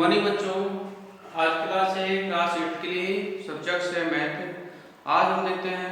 Morning बच्चों। आज class है क्लास 8 के लिए सब्जेक्ट्स है मैथ। आज हम देखते हैं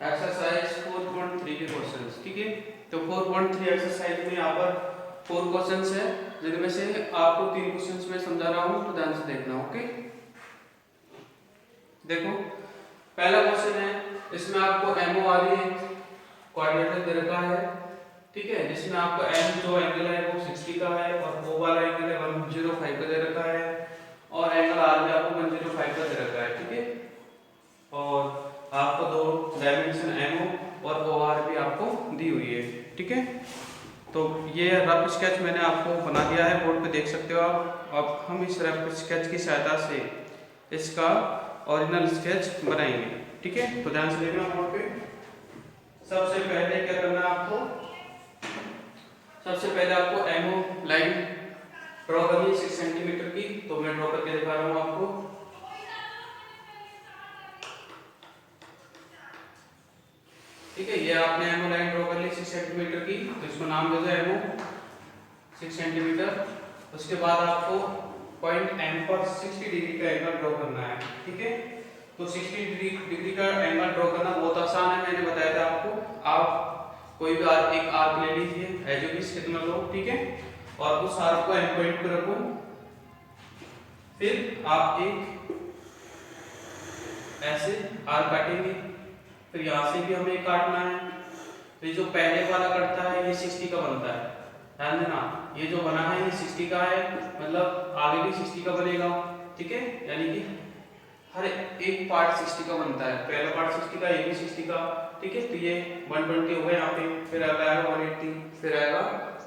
एक्सरसाइज 4.3 के क्वेश्चंस। ठीक है, तो 4.3 एक्सरसाइज में यहाँ पर 4 क्वेश्चंस है, जिनमें से आपको 3 क्वेश्चंस में समझा रहा हूँ, तो ध्यान से देखना। ओके, देखो पहला क्वेश्चन है, इसमें आपको एमओ आ रही है, कोऑर्डिनेटर दे रखा है। ठीक है, जिसमें आपको एम जो एंगल है वो 60 का है और ओ वाला एंगल है 105 का दे रखा है और एंगल आर भी आपको 105 का दे रखा है। ठीक है, और आपको दो डायमेंशन एमओ और ओ आर भी आपको दी हुई है। ठीक है, तो ये रफ स्केच मैंने आपको बना दिया है, बोर्ड पे देख सकते हो आप। अब हम इस रफ स्केच की सहायता से इसका ओरिजिनल स्केच बनाएंगे। ठीक है, तो ध्यान से देखना बोर्ड पे। सबसे पहले क्या करना है आपको, सबसे पहले आपको एमओ लाइन ड्रॉ करनी है 6 सेंटीमीटर की। तो मैं ड्रॉ करके दिखा रहा हूँ आपको। ठीक है, ये आपने एमओ लाइन ड्रॉ कर ली 6 सेंटीमीटर की, तो इसको नाम दे दो एमओ 6 सेंटीमीटर। उसके बाद आपको पॉइंट एम पर 60 डिग्री का एंगल ड्रॉ करना है। ठीक है, तो 60 डिग्री का एंगल ड्रॉ करना बहुत आसान है, मैंने बताया था आपको। आप कोई भी एक आर्क ले लीजिए, एज इट इज कितना लो। ठीक है, और उस आर्क को एंड पॉइंट पर रखो। फिर आप एक ऐसे आर्क काटेंगे, फिर यहाँ से भी हमें एक काटना है। तो जो पहले वाला कटता है ये 60 का बनता है, ध्यान देना। ये जो बना है ये 60 का है, मतलब आगे भी 60 का बनेगा। ठीक है, यानी कि हर एक पार्ट 60 का बनता है, पहला पार्ट 60 का, ये भी 60 का। ठीक है, तो ये 120 हो गया यहाँ पे, फिर आएगा 180, फिर आएगा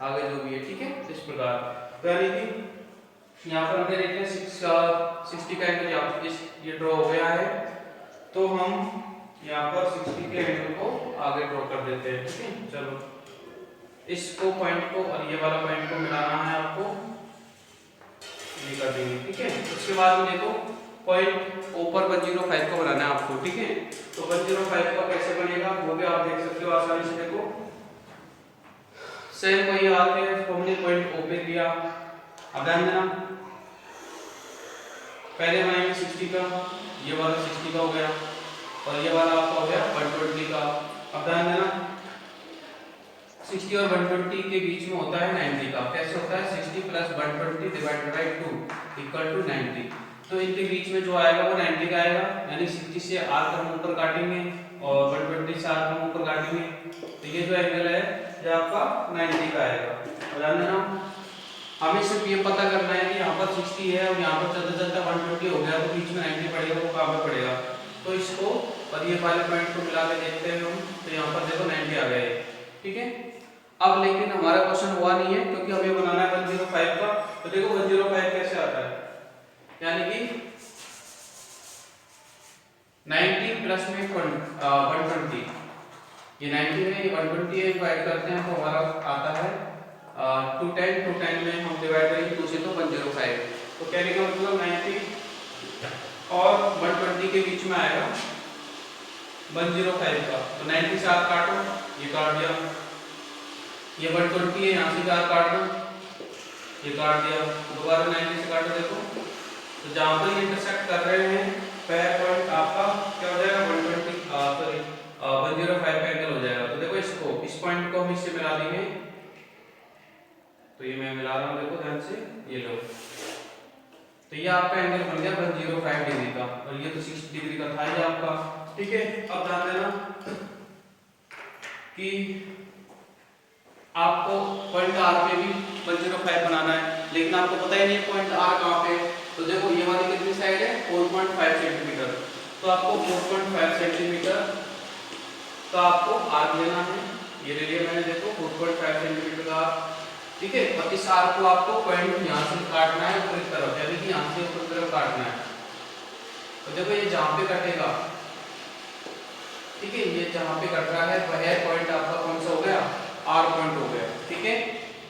आगे जो भी है। ठीक है, इस प्रकार। तो यानी कि यहाँ पर हमने देखते हैं 60 का एंगल यहाँ पे ये ड्रॉ हो गया है, तो हम यहाँ पर 60 के एंगल को आगे ड्रॉ कर देते हैं। ठीक है, चलो इसको पॉइंट को और ये वाला पॉइंट को मिलाना है आपको, ये कर देंगे। ठीक है, उसके बाद में देखो पॉइंट ऊपर 105 को बनाना है आपको। ठीक है, तो 105 का कैसे बनेगा वो भी आप देख सकते हो आसानी से। देखो सेम वही हाल है, हमने पॉइंट ओ पे लिया। अब ध्यान देना, पहले बनाएंगे 60 का, ये वाला 60 का हो गया और ये वाला आपका हो गया 120 का। अब ध्यान देना 60 और 120 के बीच में होता है 90 का। कैसे होता है, 60 plus 120 divided by 2 equal to 90। तो इनके बीच में जो आएगा वो 90 का आएगा, यानी 60 से आर्क हम ऊपर काटेंगे और 120 से आर्क हम ऊपर काटेंगे, तो ये जो एंगल है ये आपका 90 का आएगा। ध्यान देना, हमें सिर्फ ये पता करना है कि यहाँ पर 60 है और यहाँ पर चलता चलता 120 हो गया, तो बीच में 90 पड़ेगा, वो कहाँ पर पड़ेगा। तो इसको और ये वाले पॉइंट को मिला के देखते हैं हम, तो यहाँ पर देखो 90 आ गया। ठीक है, अब लेकिन हमारा क्वेश्चन हुआ नहीं है, क्योंकि हमें बनाना है 105 का। तो देखो 105 कैसे आता है, यानी कि 90 प्लस में 120, ये 90 है, ये 120 है, डिवाइड करते हैं तो हमारा आता है 210। 210 में हम डिवाइड करेंगे 2 से, तो 105। तो कहने का मतलब 90 और 120 के बीच में आएगा 105 का। तो 90 से आप काटो, ये काट दिया, ये 120 है, यहाँ से 4 काट दो, ये काट दिया, दोबारा 90 से काटो। देखो तो जहाँ पर इंटरसेक्ट कर रहे हैं पहला पॉइंट आपका क्या हो जाएगा, 105 का एंगल हो जाएगा। तो देखो इसको, इस पॉइंट को हम इससे मिला देंगे, तो ये मैं मिला रहा हूँ, देखो ध्यान से, ये लो। तो ये आपका एंगल बन गया 105 डिग्री का, और ये तो 60 डिग्री का था ये आपका। ठीक है, अब ध्यान देना कि आपको पॉइंट आर पे भी 105 बनाना है, लेकिन आपको पता ही नहीं पॉइंट आर कहाँ पे। तो देखो ये वाली कितनी साइड है, 4.5 सेंटीमीटर। तो आपको 4.5 सेंटीमीटर का आपको आर्क लेना है, ये ले लिया मैंने, देखो 4.5 सेंटीमीटर का। ठीक है, और इस आर्क को आपको पॉइंट यहाँ से काटना है ऊपर की तरफ, यानी कि यहाँ से ऊपर की तरफ काटना है। तो देखो ये जहाँ पे कटेगा, ठीक है, ये जहाँ पे कट रहा है वह पॉइंट आपका कौन सा हो गया, आर पॉइंट हो गया। ठीक है,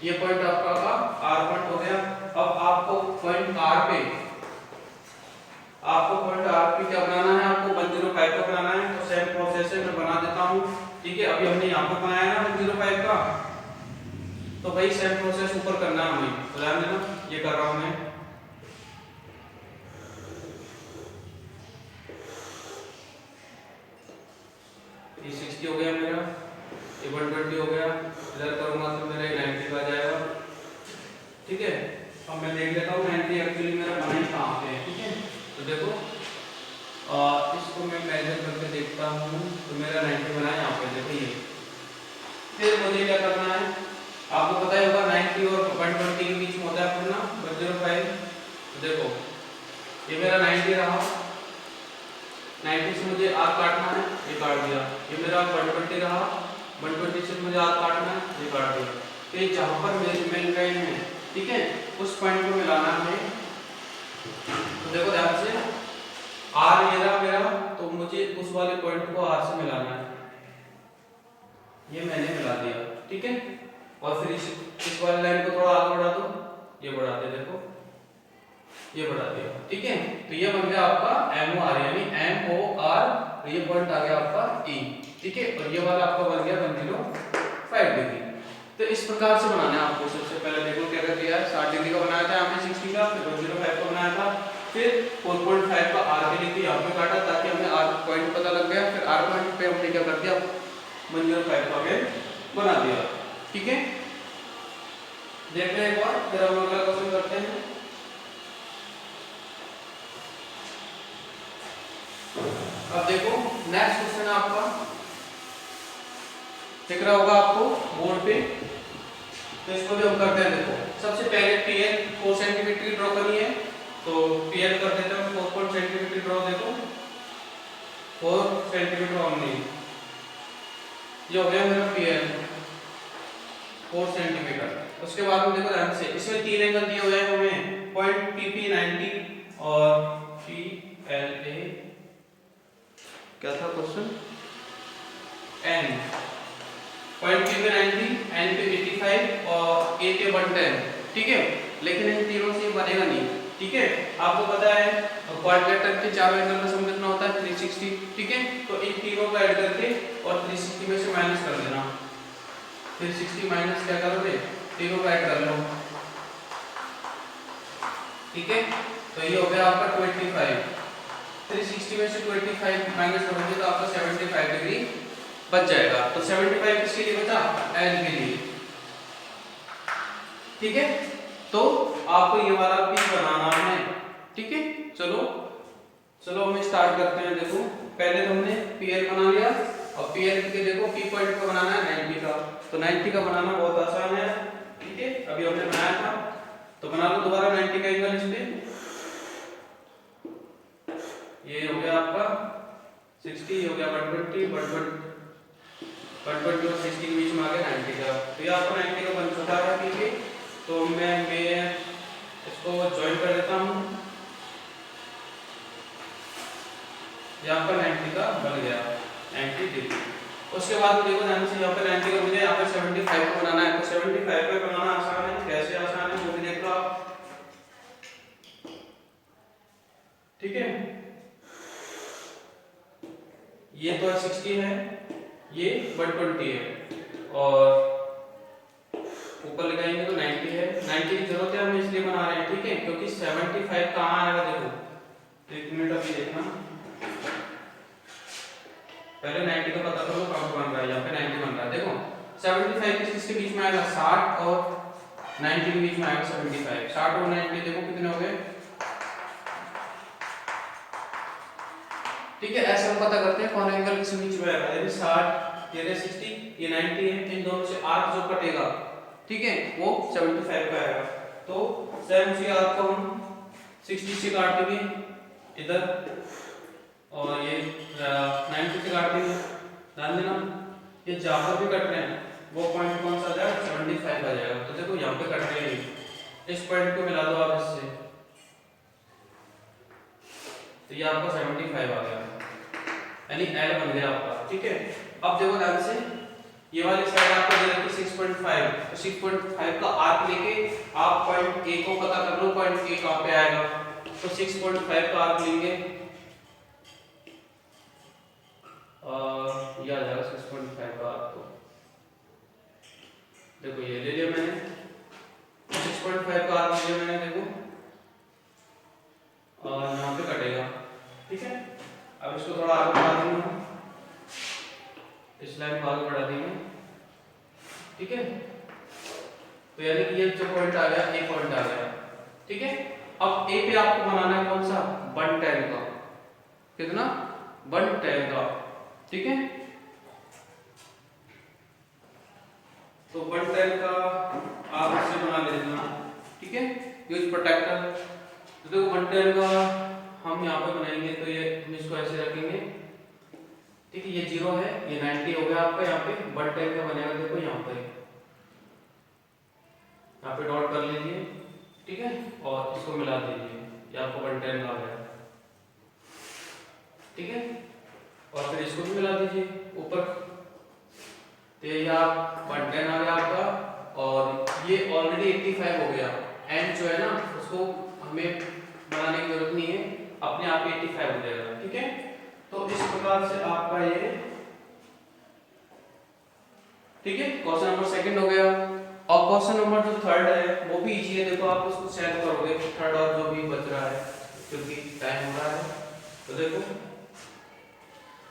ये पॉइंट आपका का आर पॉइंट हो गया। अब आपको पॉइंट आर पे क्या बनाना है, आपको 105 का बनाना है। तो सेम प्रोसेस से मैं बना देता हूँ। ठीक है, अभी हमने यहाँ पे बनाया ना 105 का, तो भाई सेम प्रोसेस ऊपर करना है हमें। तो ध्यान देना, ये कर रहा हूँ मैं। ये 60 हो गया मेरा, ये 120 हो गया, इधर करूंगा तो मेरा 90 का आ जाएगा। ठीक है, अब मैं देख लेता हूँ 90 एक्चुअली मेरा बना ही कहाँ पे है। ठीक है, तो देखो इसको मैं मेजर करके देखता हूँ, तो मेरा 90 बना है यहाँ पे, देखो ये। फिर मुझे क्या करना है, आपको पता ही होगा 90 और 120 के बीच में होता है अपना 105। तो देखो ये मेरा 90 रहा, 90 से मुझे आर काटना है, ये काट दिया। ये मेरा 120 रहा, 120 से मुझे आर काटना है, ये काट दिया। तो ये जहाँ पर मिल गए हैं, ठीक है, उस पॉइंट को मिलाना है। तो देखो ध्यान से, आर ये रहा मेरा, तो मुझे उस वाले पॉइंट को आर से मिलाना है, ये मैंने मिला दिया। ठीक है, और फिर इस वाली लाइन को थोड़ा आगे बढ़ा दो, ये बढ़ा दे, देखो ये बढ़ा दिया। ठीक है, तो ये बन गया आपका एम ओ आर, यानी एम ओ आर, तो ये पॉइंट आ गया आपका ई। ठीक है, और ये वाला आपका बन गया 105 डिग्री। तो इस प्रकार से बनाना है आपको। सबसे पहले देखो क्या कर दिया है, 60 डिग्री का बनाया था यहाँ पे 60 का, फिर 105 का बनाया था, फिर 4.5 का आर के लिए यहाँ पे काटा ताकि हमें आर पॉइंट पता लग गया। फिर आर पॉइंट पे हमने क्या कर दिया, 105 का वेव बना दिया। ठीक है, देख रहे हैं एक बार, फिर हम अगला क्वेश्चन करते हैं। अब देखो नेक्स्ट क्वेश्चन है आपका, दिख रहा होगा आपको बोर्ड पे, तो इसको भी हम करते हैं। देखो सबसे पहले पीएल 4 सेंटीमीटर की ड्रॉ करनी है, तो पीएल कर देते हैं 4 सेंटीमीटर ड्रॉ। देखो 4 सेंटीमीटर ओनली, ये हो गया मेरा पीएल 4 सेंटीमीटर। उसके बाद में देखो ध्यान से, इसमें 3 एंगल दिए हुए हैं हमें, पॉइंट पीपी 90 और पीएलए, क्या था क्वेश्चन, एन, पॉइंट पी पे 90, एन पे 85 और ए पे 110। ठीक है, लेकिन इन तीनों से बनेगा नहीं। ठीक है, आपको पता है क्वाड्रिलेटरल के चारों एंगल का सम कितना होता है, 360। ठीक है, तो इन तीनों को ऐड करके और 360 में से माइनस कर देना, फिर 60 माइनस क्या करोगे, तीनों को ऐड कर लो। ठीक है, तो ये हो गया आपका 25। 360 में से 25 माइनस करोगे तो आपका 75 डिग्री बच जाएगा। तो 75 किसके लिए बचा, एल के लिए। ठीक है, तो आपको ये वाला पी बनाना है। ठीक है, चलो हम स्टार्ट करते हैं। देखो पहले तो हमने पीएल बना लिया, और पीएल के देखो पी पॉइंट को बनाना है 90 का, तो 90 का बनाना बहुत आसान है। ठीक है, अभी हमने बनाया था, तो बना लो दोबारा 90 का एंगल इस पे। ये हो गया आपका 60, हो गया 120, 120 और 60 के बीच में आ गया 90 का। तो ये आपका 90 का बन चुका है। ठीक है, तो मैं इसको ज्वाइन कर देता हूँ, ये आपका 90 का बन गया 90 डिग्री। उसके बाद देखो ध्यान से, यहाँ पे 90 का मुझे यहाँ पे 75 को बनाना है, तो 75 का बनाना आसान है। कैसे आसान है वो भी देख लो आप। ठीक है, ये तो 60 है, ये 120 है, और ऊपर लगाएंगे तो 90 है। 90 की जरूरत है हमें, इसलिए बना रहे हैं। ठीक है, क्योंकि 75 कहाँ आएगा, देखो एक मिनट अभी देखना, पहले 90 का पता करो कहाँ बन रहा है। यहाँ पे 90 बन रहा है, देखो 75 किसके बीच में आएगा, 60 और 90 के बीच में आएगा 75। 60 और 90 देखो कितने हो गए। ठीक है, ऐसे हम पता करते हैं कौन एंगल किस बीच में आएगा। यानी 60, ये 60, ये 90 है, इन दोनों से आर्क जो कटेगा, ठीक है, वो 75 का आएगा। तो सेम उसी आर्क को हम 60 से काट देंगे इधर, और ये 90 से काट देंगे। ध्यान देना, ये जहाँ पर भी कट रहे हैं वो पॉइंट कौन सा आ जाएगा, 75 आ जाएगा। तो देखो यहाँ पे कट रहे हैं, इस पॉइंट को मिला दो आप इससे, तो ये आपका 75 आ गया, यानी L बन गया आपका। ठीक है, अब देखो ध्यान से, ये वाली साइड आपको दे रखी 6.5, तो 6.5 का आर्क लेके आप पॉइंट A को पता कर लो, पॉइंट A कहाँ पे आएगा। तो 6.5 का आर्क लेंगे, और ये आ जाएगा 6.5 का आर्क। तो देखो ये ले लिया मैंने, 6.5 का आर्क ले लिया मैंने, देखो, और यहाँ पे कटेगा। ठीक है, अब इसको थोड़ा आगे बढ़ा दूंगा, इस लाइन को आगे बढ़ा देंगे, ठीक है। तो यानी कि ये जो पॉइंट आ गया, ए पॉइंट आ गया, ठीक है। अब ए पे आपको बनाना है कौन सा, 110 का, कितना, 110 का, ठीक है। तो 110 का आप इससे बना लेना, ठीक है, यूज प्रोटेक्टर। तो देखो 110 का हम यहाँ पे बनाएंगे, तो ये हम इसको ऐसे रखेंगे, ठीक है। ये 0 है, ये 90 हो गया आपका, यहाँ पे 110 का बनेगा, देखो यहाँ पे डॉट कर लीजिए, ठीक है, और इसको मिला दीजिए, ये आपको 110 आ गया, ठीक है। और फिर इसको भी मिला दीजिए ऊपर, तो ये आप 110 आ गया आपका, और ये ऑलरेडी 85 हो गया। एंड जो है ना उसको हमें बनाने की जरूरत नहीं है, अपने आप 85 हो जाएगा, ठीक है। तो इस प्रकार से आपका ये, ठीक है, क्वेश्चन नंबर सेकंड हो गया। और क्वेश्चन नंबर जो थर्ड है वो भी इजी है, देखो आप उसको सॉल्व करोगे, थर्ड और जो भी बच रहा है क्योंकि टाइम हो रहा है। तो देखो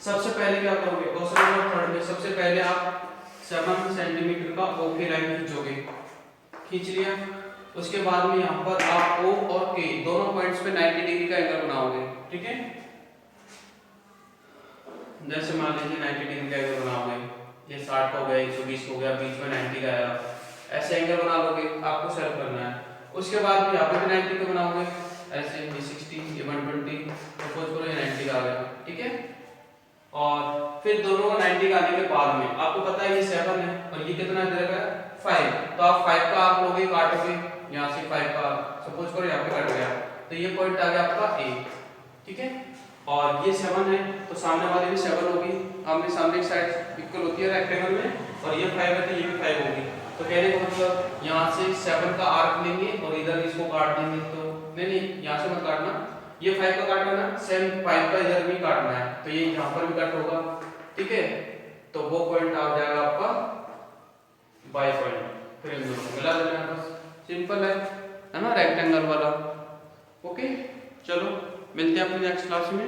सबसे पहले क्या करोगे, क्वेश्चन नंबर थर्ड में सबसे पहले आप 7 सेंटीमीटर का ओके लाइन खींचोगे, खींच लिया। उसके बाद में यहाँ पर आप ओ और के दोनों पॉइंट्स पे 90 डिग्री का एंगल बनाओगे, ठीक है। जैसे मान लीजिए 90 डिग्री का एंगल बनाओगे, ये 60 हो गया, 120 हो गया, बीच में 90 का आया, ऐसे एंगल बना लोगे, आपको सॉल्व करना है। उसके बाद भी यहाँ पे भी 90 का बनाओगे, ऐसे ये 60, ये 120, सपोज करो ये 90 का आ गया, ठीक है। और फिर दोनों का 90 का आने के बाद में आपको पता है ये 7 है और ये कितना दे रखा है 5, तो आप 5 का आप लोगे, काटोगे यहाँ से 5 का, सपोज करो यहाँ पे कट गया, तो ये पॉइंट आ गया आपका ए, ठीक है। और ये 7 है तो सामने वाले भी 7 होगी, आमने सामने की साइड इक्वल होती है रेक्टेंगल में, और ये 5 है तो ये भी 5 होगी। तो कहने का मतलब यहाँ से 7 का आर्क लेंगे और इधर इसको काट देंगे, तो नहीं यहाँ से मत काटना, ये 5 का काटना ना, सेम 5 का इधर भी काटना है, तो ये यहाँ पर भी कट होगा, ठीक है। तो वो पॉइंट आ जाएगा आपका बाई पॉइंट, फिर इन दोनों को मिला देना है, बस सिंपल है ना, रेक्टेंगल वाला। ओके, चलो मिलते हैं अपनी नेक्स्ट क्लास में।